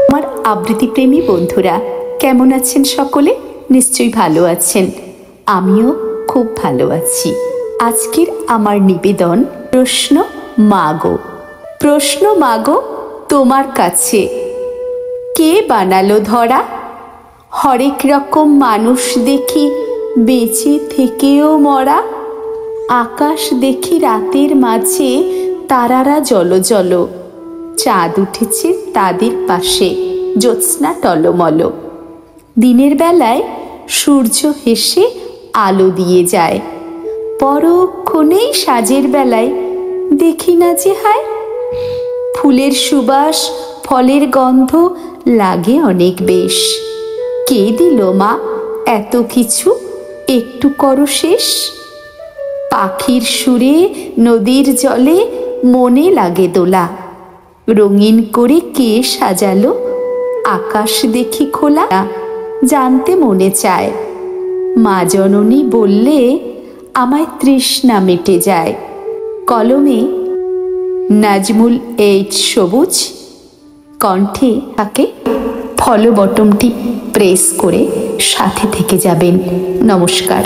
আমার আবৃত্তিপ্রেমী বন্ধুরা কেমন আছেন? সকলে নিশ্চয়ই ভালো আছেন। আমিও খুব ভালো আছি। আজকের আমার নিবেদন প্রশ্ন মাগো। প্রশ্ন মাগো তোমার কাছে, কে বানালো ধরা? হরেক রকম মানুষ দেখি বেঁচে থেকেও মরা। আকাশ দেখি রাতের মাঝে তারারা জলজল, চাঁদ উঠেছে তাদের পাশে জ্যোৎস্না টলমল। দিনের বেলায় সূর্য হেসে আলো দিয়ে যায়, পরক্ষণেই সাজের বেলায় দেখি না যে হায়। ফুলের সুবাস ফলের গন্ধ লাগে অনেক বেশ। কে দিল মা এত কিছু, একটু করো শেষ। পাখির সুরে নদীর জলে মনে লাগে দোলা, রঙিন করে কে সাজালো আকাশ দেখি খোলা। জানতে মনে চায়, মা জননী বললে আমায় তৃষ্ণা মিটে যায়। কলমে নাজমুল এইচ সবুজ, কণ্ঠে থাকে ফলো বটনটি প্রেস করে সাথে থেকে যাবেন। নমস্কার।